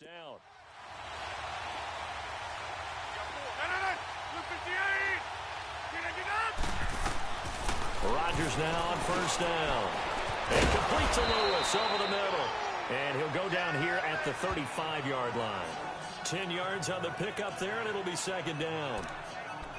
down. Rodgers now on first down. And complete to Lewis over the middle. And he'll go down here at the 35-yard line. 10 yards on the pickup there, and it'll be second down.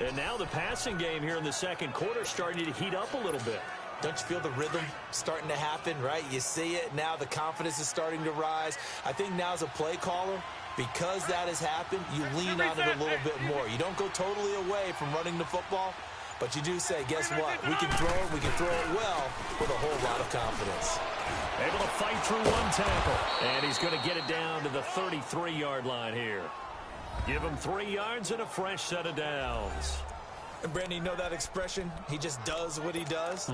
And now the passing game here in the second quarter starting to heat up a little bit. Don't you feel the rhythm starting to happen, right? You see it. Now the confidence is starting to rise. I think now as a play caller, because that has happened, you lean on it a little bit more. You don't go totally away from running the football, but you do say, guess what? We can throw it. We can throw it well with a whole lot of confidence. Able to fight through one tackle. And he's going to get it down to the 33-yard line here. Give him 3 yards and a fresh set of downs. And Brandon, you know that expression? He just does what he does.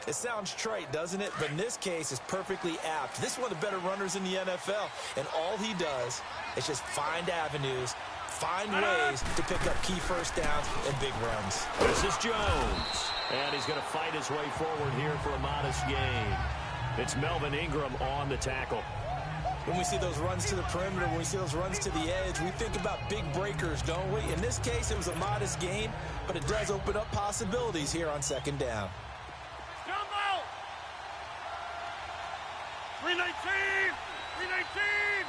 It sounds trite, doesn't it? But in this case, it's perfectly apt. This is one of the better runners in the NFL. And all he does is just find avenues, find ways to pick up key first downs and big runs. This is Jones. And he's going to fight his way forward here for a modest gain. It's Melvin Ingram on the tackle. When we see those runs to the perimeter, when we see those runs to the edge, we think about big breakers, don't we? In this case, it was a modest gain, but it does open up possibilities here on second down. Jumbo! 319! 319!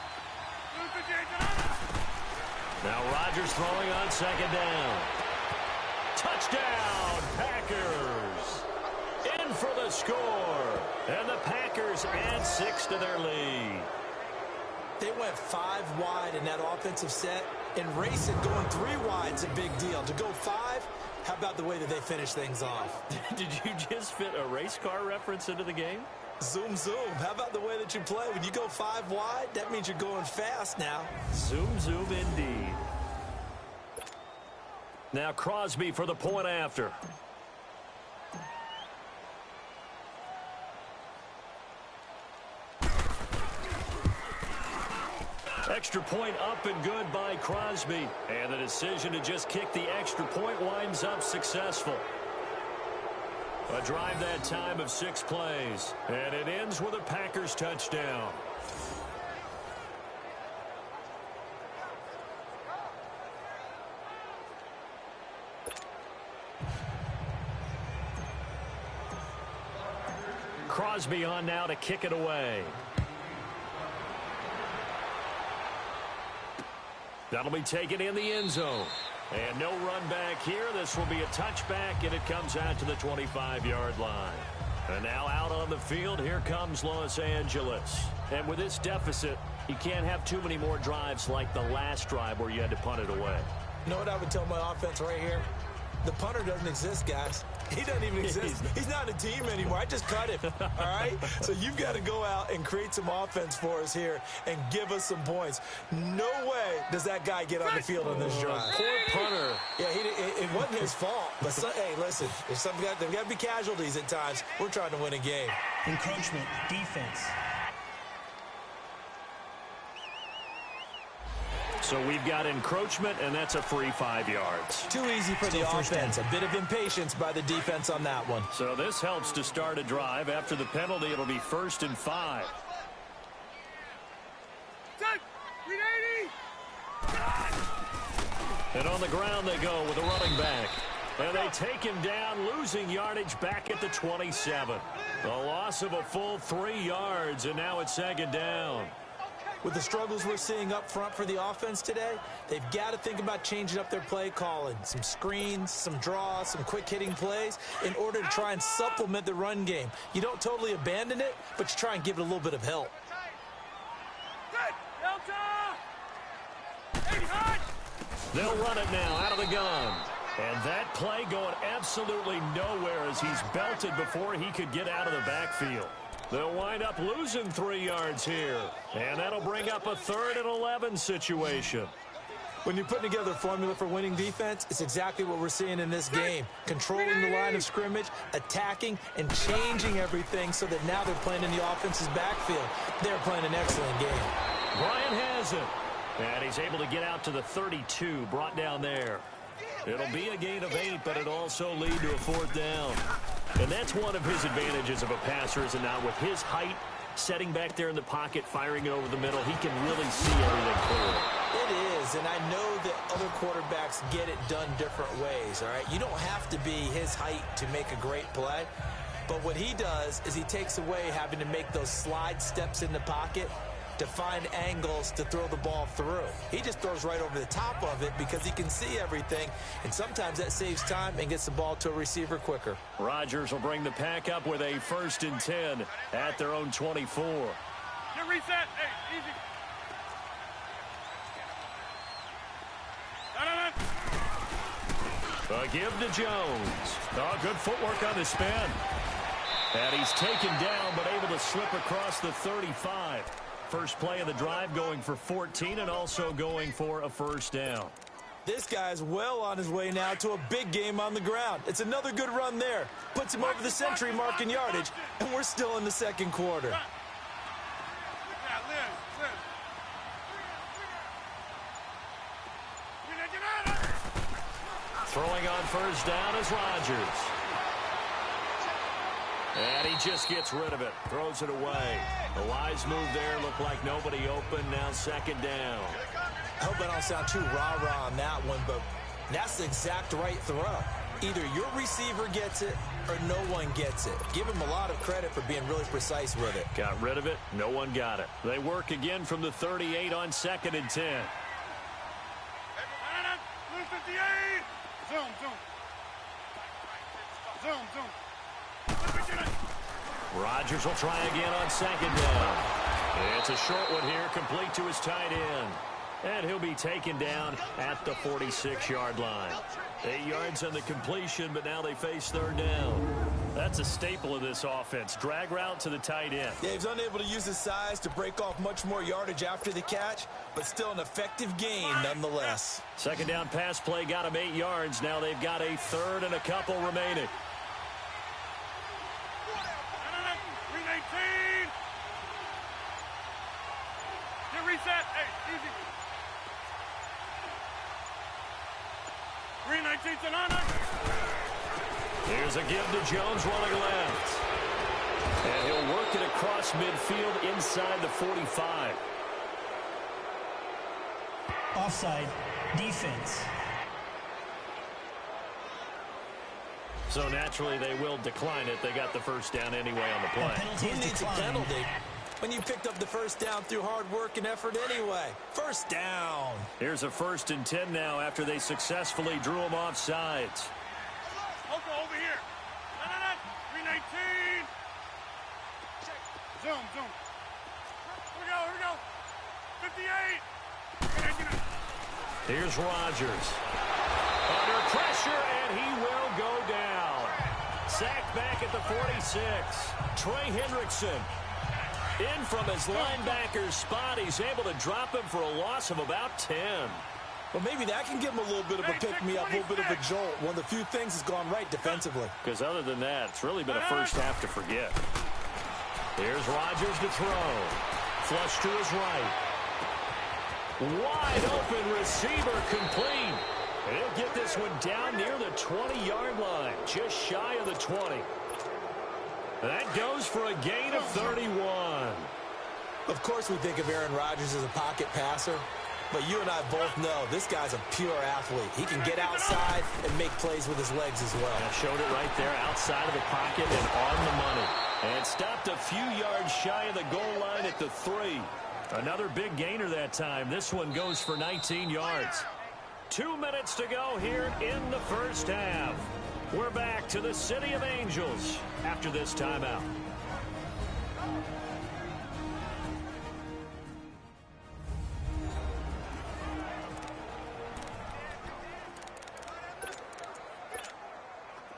Now Rodgers throwing on second down. Touchdown, Packers! In for the score. And the Packers add 6 to their lead. They went 5 wide in that offensive set, and racing going 3 wide is a big deal. To go 5, how about the way that they finish things off? Did you just fit a race car reference into the game? Zoom, zoom. How about the way that you play? When you go 5 wide, that means you're going fast now. Zoom, zoom indeed. Now Crosby for the point after. Extra point up and good by Crosby. And the decision to just kick the extra point winds up successful. A drive that time of 6 plays. And it ends with a Packers touchdown. Crosby on now to kick it away. That'll be taken in the end zone. And no run back here. This will be a touchback, and it comes out to the 25-yard line. And now out on the field, here comes Los Angeles. And with this deficit, you can't have too many more drives like the last drive where you had to punt it away. You know what I would tell my offense right here? The punter doesn't exist, guys. He doesn't even exist. He's not a team anymore. I just cut him, all right? So you've got to go out and create some offense for us here and give us some points. No way does that guy get on the field on this drive. Poor punter. Yeah, it wasn't his fault. But, hey, listen, there's got to be casualties at times. We're trying to win a game. Encroachment, defense. So we've got encroachment, and that's a free 5 yards. Too easy for the offense. A bit of impatience by the defense on that one. So this helps to start a drive. After the penalty, it'll be 1st and 5. And on the ground they go with a running back. And they take him down, losing yardage back at the 27. A loss of a full 3 yards, and now it's second down. With the struggles we're seeing up front for the offense today, they've got to think about changing up their play calling. Some screens, some draws, some quick-hitting plays in order to try and supplement the run game. You don't totally abandon it, but you try and give it a little bit of help. They'll run it now out of the gun. And that play going absolutely nowhere as he's belted before he could get out of the backfield. They'll wind up losing 3 yards here. And that'll bring up a 3rd and 11 situation. When you're putting together a formula for winning defense, it's exactly what we're seeing in this game. Controlling the line of scrimmage, attacking, and changing everything so that now they're playing in the offense's backfield. They're playing an excellent game. Bryant has it. And he's able to get out to the 32, brought down there. It'll be a gain of 8, but it'll also lead to a 4th down. And that's one of his advantages of a passer, is it not? With his height, setting back there in the pocket, firing it over the middle. He can really see everything clearly. It is, and I know that other quarterbacks get it done different ways, all right? You don't have to be his height to make a great play, but what he does is he takes away having to make those slide steps in the pocket to find angles to throw the ball through. He just throws right over the top of it because he can see everything, and sometimes that saves time and gets the ball to a receiver quicker. Rodgers will bring the pack up with a 1st and 10 at their own 24. Get reset. Hey, easy. A give to Jones. Oh, good footwork on the spin. And he's taken down, but able to slip across the 35. First play of the drive going for 14 and also going for a 1st down. This guy's well on his way now to a big game on the ground. It's another good run there. Puts him over the century mark in yardage, and we're still in the 2nd quarter. Throwing on 1st down is Rodgers. And he just gets rid of it. Throws it away. A wise move there. Looked like nobody open. Now 2nd down. I hope I don't sound too rah-rah on that one, but that's the exact right throw. Either your receiver gets it or no one gets it. Give him a lot of credit for being really precise with it. Got rid of it. No one got it. They work again from the 38 on 2nd and 10. Zoom, zoom. Zoom, zoom. Rodgers will try again on 2nd down. It's a short one here, complete to his tight end. And he'll be taken down at the 46-yard line. 8 yards on the completion, but now they face 3rd down. That's a staple of this offense. Drag route to the tight end. Yeah, he's unable to use his size to break off much more yardage after the catch, but still an effective gain nonetheless. 2nd down pass play got him 8 yards. Now they've got a 3rd and a couple remaining. 319. Get reset. Hey, easy. 319 to Nana. Here's a give to Jones running left. And he'll work it across midfield inside the 45. Offside. Defense. So naturally they will decline it. They got the 1st down anyway on the play. Who needs a penalty when you picked up the 1st down through hard work and effort anyway? 1st down. Here's a 1st and 10 now after they successfully drew him off sides. Over here. 319. Zoom, zoom. Here we go. 58. Here's Rodgers. Under pressure, and he will go down. Sacked back at the 46. Trey Hendrickson in from his linebacker's spot. He's able to drop him for a loss of about 10. Well, maybe that can give him a little bit of a pick-me-up, a little bit of a jolt. One of the few things has gone right defensively. Because other than that, it's really been a 1st half to forget. Here's Rodgers to throw. Flush to his right. Wide open receiver complete. He'll get this one down near the 20-yard line, just shy of the 20. That goes for a gain of 31. Of course we think of Aaron Rodgers as a pocket passer, but you and I both know this guy's a pure athlete. He can get outside and make plays with his legs as well. I showed it right there outside of the pocket and on the money. And stopped a few yards shy of the goal line at the 3. Another big gainer that time. This one goes for 19 yards. 2 minutes to go here in the 1st half. We're back to the City of Angels after this timeout.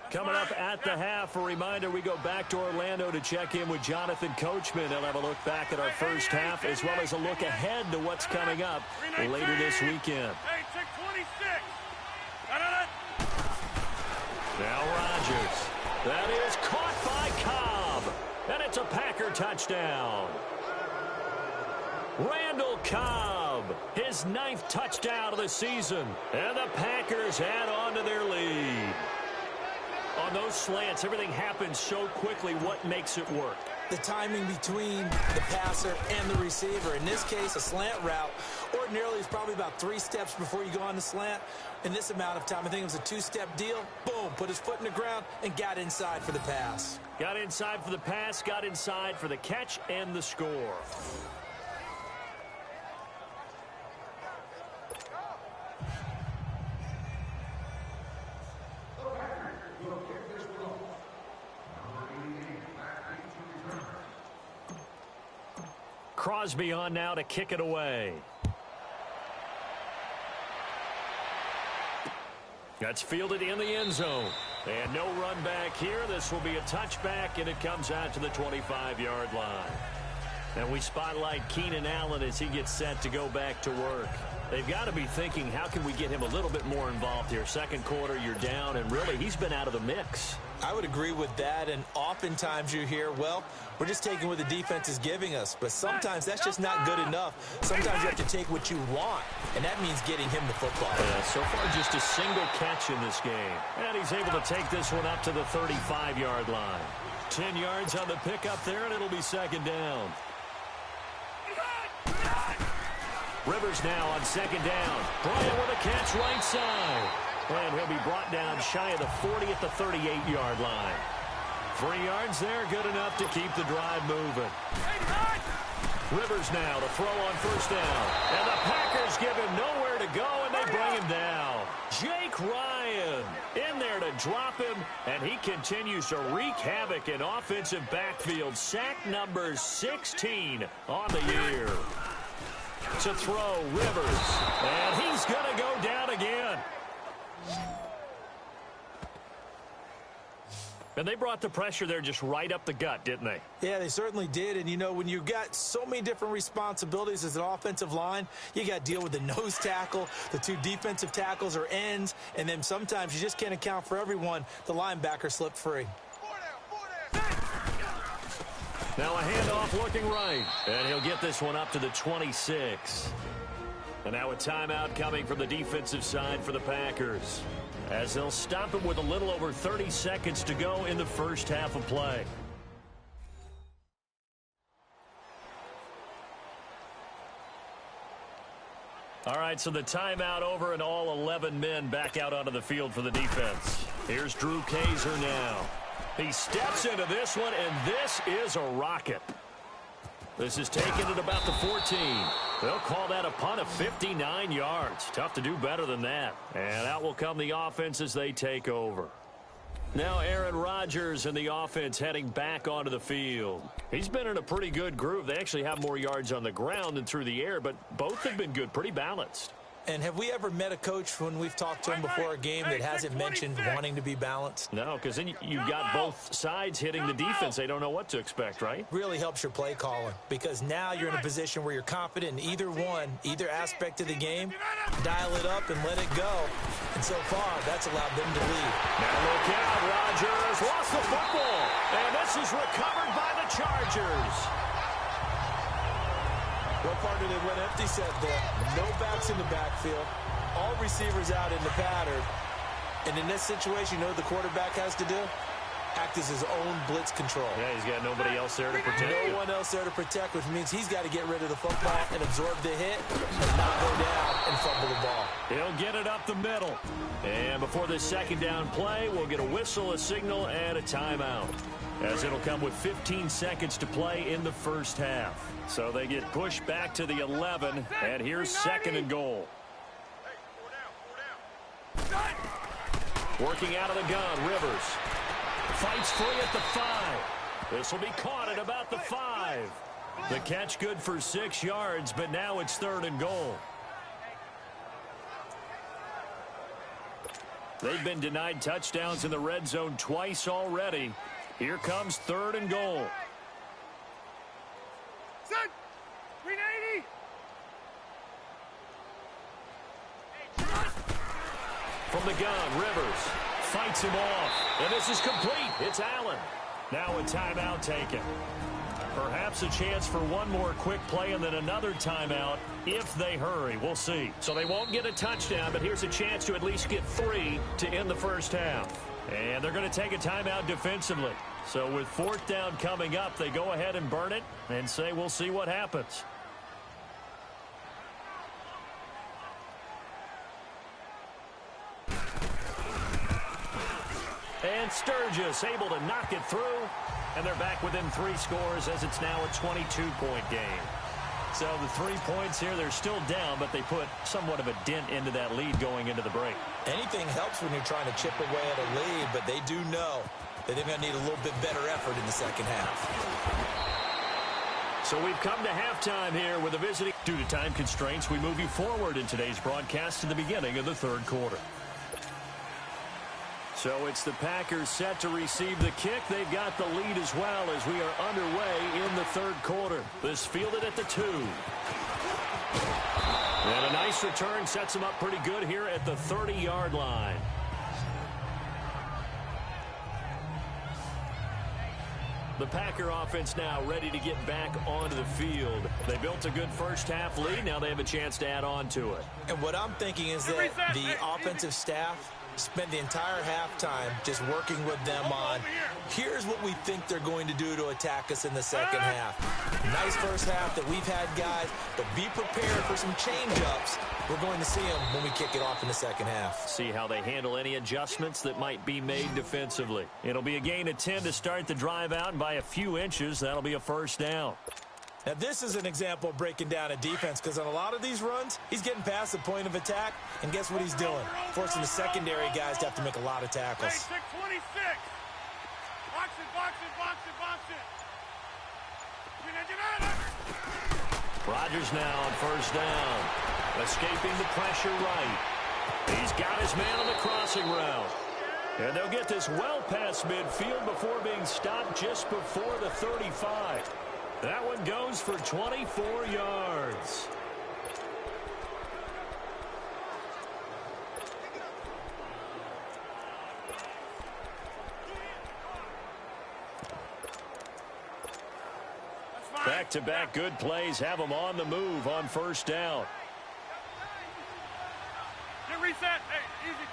Coming up at the half, a reminder, we go back to Orlando to check in with Jonathan Coachman. He'll have a look back at our 1st half as well as a look ahead to what's coming up later this weekend. Hey, check 26. Now Rodgers. That is caught by Cobb. And it's a Packer touchdown. Randall Cobb, his 9th touchdown of the season. And the Packers add on to their lead. On those slants, everything happens so quickly. What makes it work? the timing between the passer and the receiver. In this case, a slant route ordinarily is probably about 3 steps before you go on the slant. In this amount of time, I think it was a 2-step deal. Boom, put his foot in the ground and got inside for the pass. Got inside for the pass, got inside for the catch and the score. Crosby on now to kick it away. That's fielded in the end zone. And no run back here. This will be a touchback, and it comes out to the 25-yard line. And we spotlight Keenan Allen as he gets set to go back to work. They've got to be thinking, how can we get him a little bit more involved here? Second quarter, you're down, and really, he's been out of the mix. I would agree with that, and oftentimes you hear, well, we're just taking what the defense is giving us. But sometimes that's just not good enough. Sometimes you have to take what you want, and that means getting him the football. Yeah, so far just a single catch in this game. And he's able to take this one up to the 35-yard line. 10 yards on the pickup there, and it'll be second down. Rivers now on second down. Bryant with a catch right side. And he'll be brought down shy of the 40 at the 38-yard line. 3 yards there, good enough to keep the drive moving. Rivers now to throw on first down. And the Packers give him nowhere to go, and they bring him down. Jake Ryan in there to drop him, and he continues to wreak havoc in offensive backfield. Sack number 16 on the year. To throw, Rivers, and he's going to go down again. And they brought the pressure there just right up the gut, didn't they? Yeah, they certainly did. And, you know, when you've got so many different responsibilities as an offensive line, you got to deal with the nose tackle, the 2 defensive tackles or ends, and then sometimes you just can't account for everyone. The linebacker slipped free. Now a handoff looking right, and he'll get this one up to the 26. And now a timeout coming from the defensive side for the Packers, as they'll stop him with a little over 30 seconds to go in the first half of play. All right, so the timeout over and all 11 men back out onto the field for the defense. Here's Drew Kaiser now. He steps into this one, and this is a rocket. This is taken at about the 14. They'll call that a punt of 59 yards. Tough to do better than that. And out will come the offense as they take over. Now Aaron Rodgers and the offense heading back onto the field. He's been in a pretty good groove. They actually have more yards on the ground than through the air, but both have been good, pretty balanced. And have we ever met a coach when we've talked to him before a game that hasn't mentioned wanting to be balanced? No, because then you've got both sides hitting the defense. They don't know what to expect, right? Really helps your play calling, because now you're in a position where you're confident in either aspect of the game. Dial it up and let it go. And so far, that's allowed them to lead. Now look out, Rodgers lost the football. And this is recovered by the Chargers. What part did it went empty set there? No backs in the backfield. All receivers out in the pattern. And in this situation, you know what the quarterback has to do? Act as his own blitz control. Yeah, he's got nobody else there to protect. No one else there to protect, which means he's got to get rid of the football and absorb the hit and not go down and fumble the ball. He'll get it up the middle. And before this second down play, we'll get a whistle, a signal, and a timeout, as it'll come with 15 seconds to play in the first half. So they get pushed back to the 11, and here's second and goal. Working out of the gun, Rivers. Fights free at the 5. This will be caught at about the 5. The catch good for 6 yards, but now it's third and goal. They've been denied touchdowns in the red zone twice already. Here comes third and goal. Set. 380. From the gun, Rivers fights him off. And this is complete. It's Allen. Now a timeout taken. Perhaps a chance for one more quick play and then another timeout if they hurry. We'll see. So they won't get a touchdown, but here's a chance to at least get 3 to end the first half. And they're going to take a timeout defensively. So with fourth down coming up, they go ahead and burn it and say we'll see what happens. And Sturgis able to knock it through. And they're back within 3 scores as it's now a 22-point game. So the 3 points here, they're still down, but they put somewhat of a dent into that lead going into the break. Anything helps when you're trying to chip away at a lead, but they do know that they're going to need a little bit better effort in the second half. So we've come to halftime here with a visiting. Due to time constraints, we move you forward in today's broadcast to the beginning of the third quarter. So it's the Packers set to receive the kick. They've got the lead as well as we are underway in the third quarter. This fielded at the 2. And a nice return sets them up pretty good here at the 30-yard line. The Packer offense now ready to get back onto the field. They built a good first half lead. Now they have a chance to add on to it. And what I'm thinking is that the offensive staff spent the entire halftime just working with them on, here's what we think they're going to do to attack us in the second half. Nice first half that we've had, guys, but be prepared for some change-ups. We're going to see them when we kick it off in the second half. See how they handle any adjustments that might be made defensively. It'll be a gain of 10 to start the drive out, and by a few inches, that'll be a first down. Now, this is an example of breaking down a defense because on a lot of these runs, he's getting past the point of attack, and guess what he's doing? Forcing the secondary guys to have to make a lot of tackles. Hey, 626. Box it, box it, box it, box it. Rodgers now on first down. Escaping the pressure right. He's got his man on the crossing route. And they'll get this well past midfield before being stopped just before the 35. That one goes for 24 yards. Back-to-back good plays have them on the move on first down. Get reset. Hey, easy.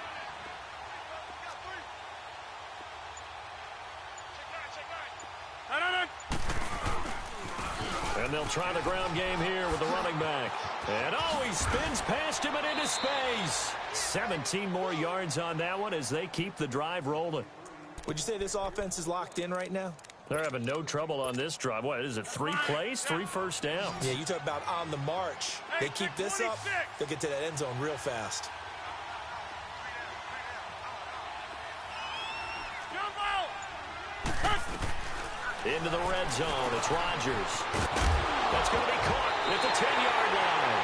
And they'll try the ground game here with the running back. And he spins past him and into space. 17 more yards on that one as they keep the drive rolling. Would you say this offense is locked in right now? They're having no trouble on this drive. What is it, 3 plays, 3 first downs? Yeah, you talk about on the march. They keep this up, they'll get to that end zone real fast. Into the red zone. It's Rodgers. That's going to be caught at the 10-yard line.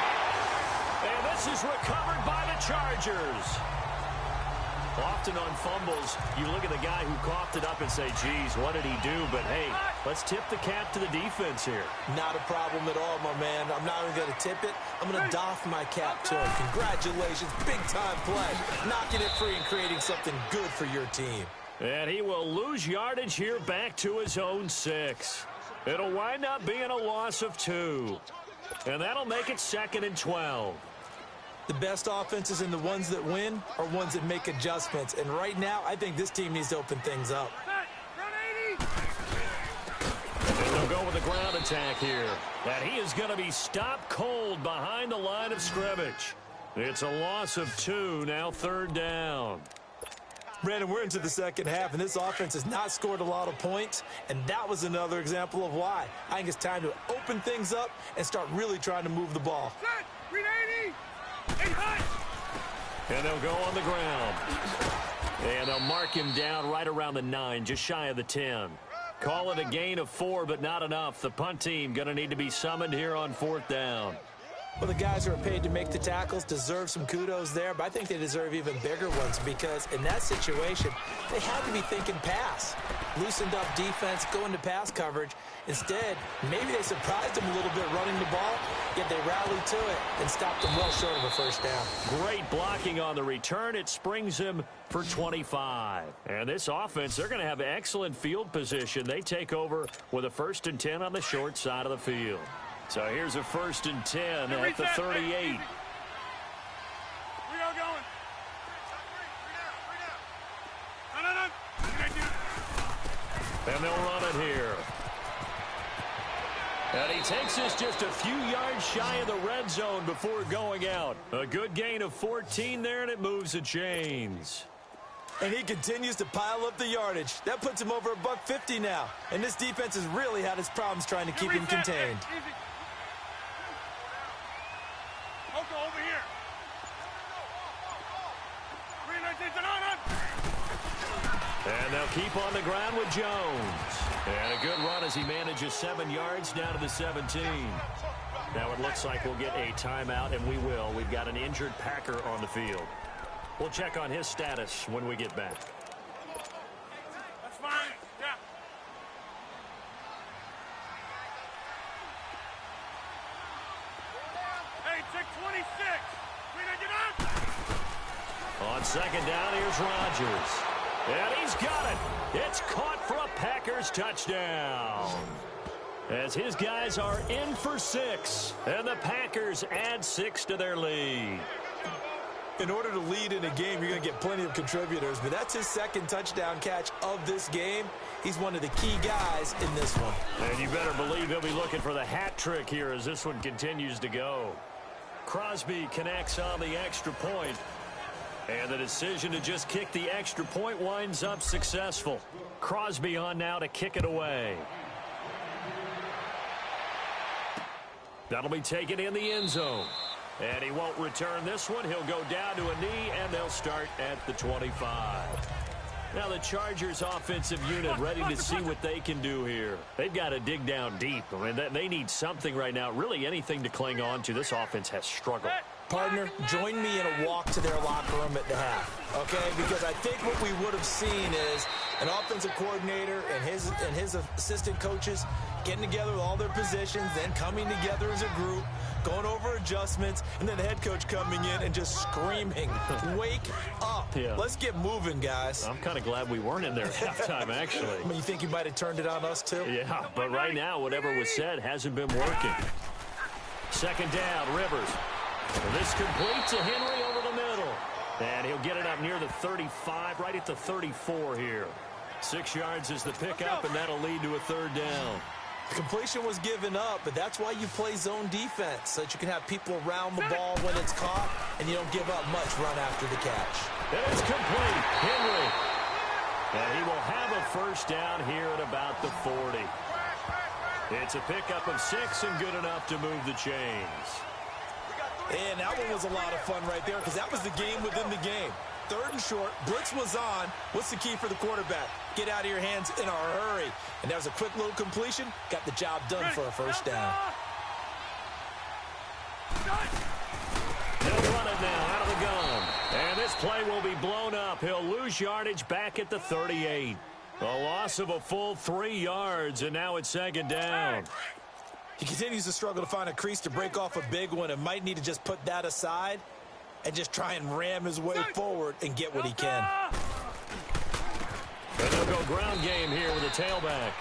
And this is recovered by the Chargers. Often on fumbles, you look at the guy who coughed it up and say, geez, what did he do? But, hey, let's tip the cap to the defense here. Not a problem at all, my man. I'm not even going to tip it. I'm going to doff my cap to him. Congratulations. Big-time play. Knocking it free and creating something good for your team. And he will lose yardage here back to his own 6. It'll wind up being a loss of 2. And that'll make it 2nd and 12. The best offenses and the ones that win are ones that make adjustments. And right now, I think this team needs to open things up. And they'll go with a ground attack here. And he is going to be stopped cold behind the line of scrimmage. It's a loss of 2, now 3rd down. Brandon, we're into the second half, and this offense has not scored a lot of points, and that was another example of why. I think it's time to open things up and start really trying to move the ball. And they'll go on the ground. And they'll mark him down right around the 9, just shy of the 10. Call it a gain of 4, but not enough. The punt team going to need to be summoned here on 4th down. Well, the guys who are paid to make the tackles deserve some kudos there, but I think they deserve even bigger ones because in that situation, they had to be thinking pass. Loosened up defense, going to pass coverage. Instead, maybe they surprised them a little bit running the ball, yet they rallied to it and stopped them well short of a first down. Great blocking on the return. It springs him for 25. And this offense, they're going to have excellent field position. They take over with a 1st and 10 on the short side of the field. So here's a 1st and 10 at the 38. And they'll run it here. And he takes us just a few yards shy of the red zone before going out. A good gain of 14 there, and it moves the chains. And he continues to pile up the yardage. That puts him over $150 now. And this defense has really had its problems trying to keep him contained. Over here. And they'll keep on the ground with Jones. And a good run as he manages 7 yards down to the 17. Now it looks like we'll get a timeout, and we will. We've got an injured Packer on the field. We'll check on his status when we get back. That's fine. Yeah. Hey, check 26. On second down, here's Rodgers. And he's got it. It's caught for a Packers touchdown. As his guys are in for 6. And the Packers add 6 to their lead. In order to lead in a game, you're going to get plenty of contributors. But that's his second touchdown catch of this game. He's one of the key guys in this one. And you better believe he'll be looking for the hat trick here as this one continues to go. Crosby connects on the extra point. And the decision to just kick the extra point winds up successful. Crosby on now to kick it away. That'll be taken in the end zone. And he won't return this one. He'll go down to a knee, and they'll start at the 25. Now the Chargers offensive unit ready to see what they can do here. They've got to dig down deep. I mean, they need something right now, really anything to cling on to. This offense has struggled. Partner, join me in a walk to their locker room at the half, okay? Because I think what we would have seen is an offensive coordinator and his assistant coaches getting together with all their positions, then coming together as a group, going over adjustments, and then the head coach coming in and just screaming, wake up. Yeah. Let's get moving, guys. I'm kind of glad we weren't in there at halftime, actually. I mean, you think you might have turned it on us, too? Yeah, but right now, whatever was said hasn't been working. Second down, Rivers. And this complete to Henry over the middle. And he'll get it up near the 35, right at the 34 here. 6 yards is the pickup, and that'll lead to a third down. The completion was given up, but that's why you play zone defense, so that you can have people around the ball when it's caught, and you don't give up much run after the catch. It is complete. Henry. And he will have a first down here at about the 40. It's a pickup of 6 and good enough to move the chains. And that one was a lot of fun right there because that was the game within the game. Third and short, blitz was on. What's the key for the quarterback? Get out of your hands in a hurry. And that was a quick little completion. Got the job done for a first down. They'll run it now out of the gun. And this play will be blown up. He'll lose yardage back at the 38. A loss of a full 3 yards, and now it's second down. He continues to struggle to find a crease to break off a big one and might need to just put that aside and just try and ram his way forward and get what he can. And they'll go ground game here with a tailback.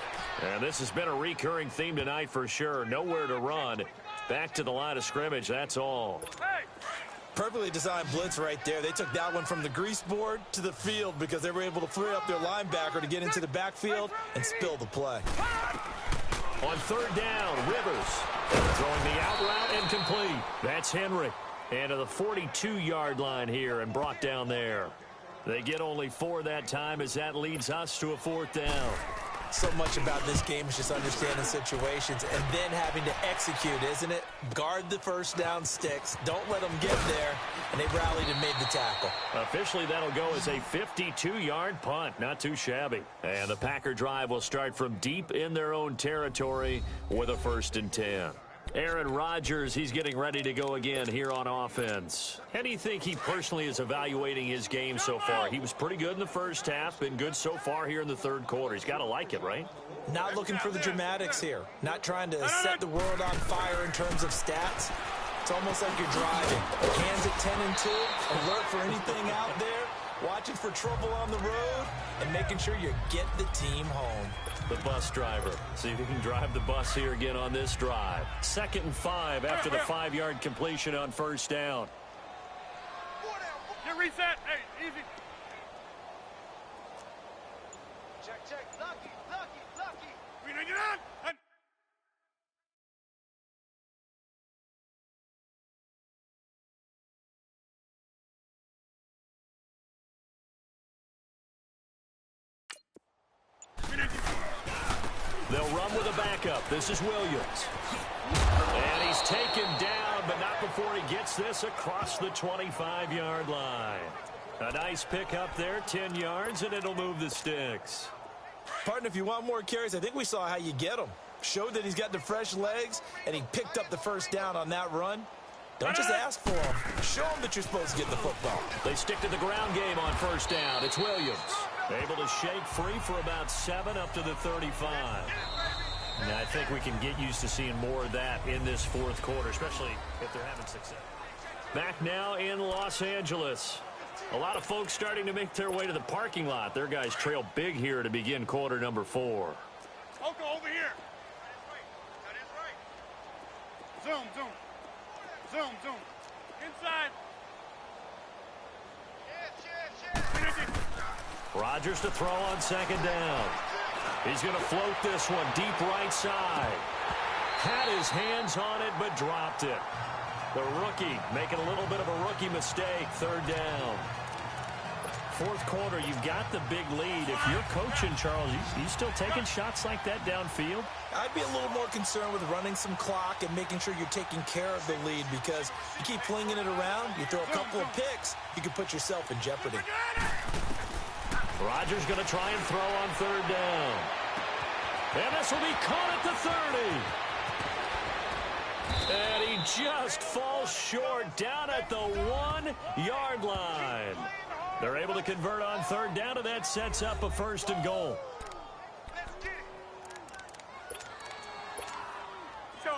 And this has been a recurring theme tonight for sure. Nowhere to run. Back to the line of scrimmage, that's all. Perfectly designed blitz right there. They took that one from the grease board to the field because they were able to free up their linebacker to get into the backfield and spill the play. On third down, Rivers throwing the out route incomplete. That's Henry. And to the 42-yard line here and brought down there. They get only 4 that time as that leads us to a fourth down. So much about this game is just understanding situations and then having to execute, isn't it? Guard the first down sticks. Don't let them get there. And they rallied and made the tackle. Officially, that'll go as a 52-yard punt. Not too shabby. And the Packer drive will start from deep in their own territory with a 1st and 10. Aaron Rodgers, he's getting ready to go again here on offense. How do you think he personally is evaluating his game so far? He was pretty good in the first half, been good so far here in the third quarter. He's got to like it, right? Not looking for the dramatics here. Not trying to set the world on fire in terms of stats. It's almost like you're driving. Hands at 10 and 2, alert for anything out there, watching for trouble on the road, and making sure you get the team home. The bus driver. See if he can drive the bus here again on this drive. 2nd and 5 after the 5-yard completion on first down. Get reset. Hey, easy. Check. Get on! They'll run with a backup. This is Williams. And he's taken down, but not before he gets this across the 25-yard line. A nice pickup there, 10 yards, and it'll move the sticks. Partner, if you want more carries, I think we saw how you get them. Showed that he's got the fresh legs, and he picked up the first down on that run. Don't just ask for them. Show them that you're supposed to get the football. They stick to the ground game on first down. It's Williams. Able to shake free for about 7 up to the 35. And I think we can get used to seeing more of that in this fourth quarter, especially if they're having success. Back now in Los Angeles. A lot of folks starting to make their way to the parking lot. Their guys trail big here to begin quarter number 4. Oko, over here. That is right. Zoom, zoom. Zoom, zoom. Inside. Rodgers to throw on second down. He's going to float this one deep right side. Had his hands on it, but dropped it. The rookie making a little bit of a rookie mistake. Third down. Fourth quarter, you've got the big lead. If you're coaching, Charles, you still taking shots like that downfield? I'd be a little more concerned with running some clock and making sure you're taking care of the lead, because you keep flinging it around, you throw a couple of picks, you can put yourself in jeopardy. Rodgers going to try and throw on third down. And this will be caught at the 30. And he just falls short down at the 1-yard line. They're able to convert on third down, and that sets up a first and goal.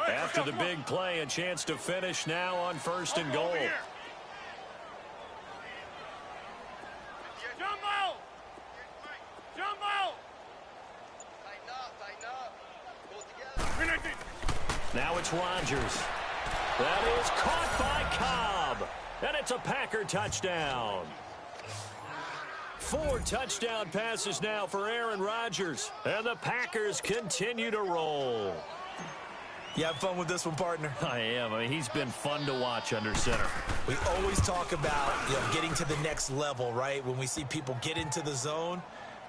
After the big play, a chance to finish now on first and goal. Jumbo! Jumbo! Now it's Rodgers. That is caught by Cobb. And it's a Packer touchdown. 4 touchdown passes now for Aaron Rodgers. And the Packers continue to roll. You have fun with this one, partner? I am. I mean, he's been fun to watch under center. We always talk about, getting to the next level, right? When we see people get into the zone,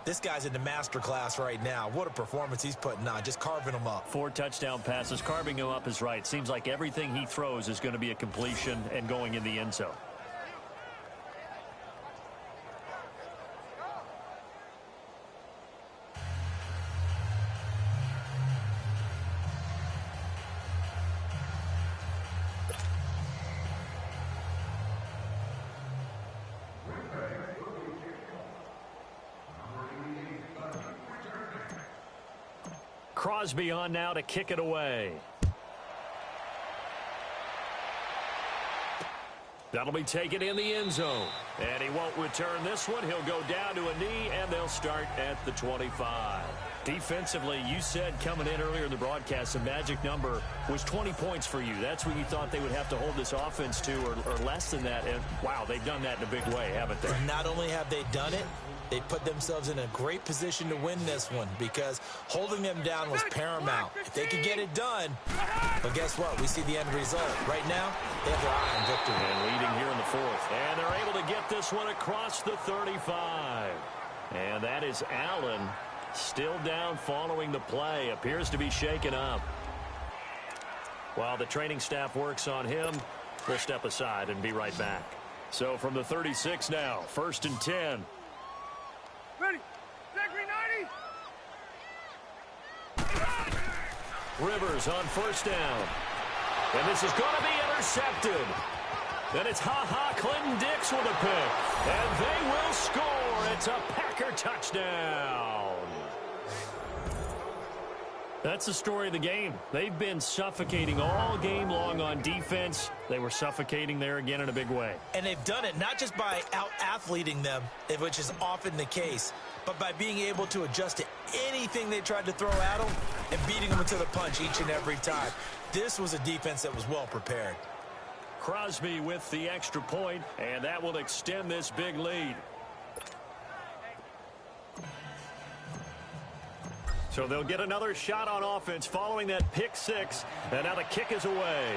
this guy's in the master class right now. What a performance he's putting on, just carving them up. 4 touchdown passes. Carving him up is right. Seems like everything he throws is going to be a completion and going in the end zone. Crosby on now to kick it away. That'll be taken in the end zone. And he won't return this one. He'll go down to a knee, and they'll start at the 25. Defensively, you said coming in earlier in the broadcast, the magic number was 20 points for you. That's what you thought they would have to hold this offense to, or less than that. And, wow, they've done that in a big way, haven't they? Not only have they done it, they put themselves in a great position to win this one, because holding them down was paramount. If they could get it done, but guess what? We see the end result. Right now, they have their eye on victory. And leading here in the fourth. And they're able to get this one across the 35. And that is Allen, still down following the play. Appears to be shaken up. While the training staff works on him, we'll step aside and be right back. So from the 36 now, 1st and 10. Ready. Zachary 90. Rivers on first down. And this is going to be intercepted. And it's Clinton Dix with a pick. And they will score. It's a Packer touchdown. That's the story of the game. They've been suffocating all game long on defense. They were suffocating there again in a big way. And they've done it not just by out-athleting them, which is often the case, but by being able to adjust to anything they tried to throw at them and beating them to the punch each and every time. This was a defense that was well prepared. Crosby with the extra point, and that will extend this big lead. So they'll get another shot on offense following that pick six. And now the kick is away.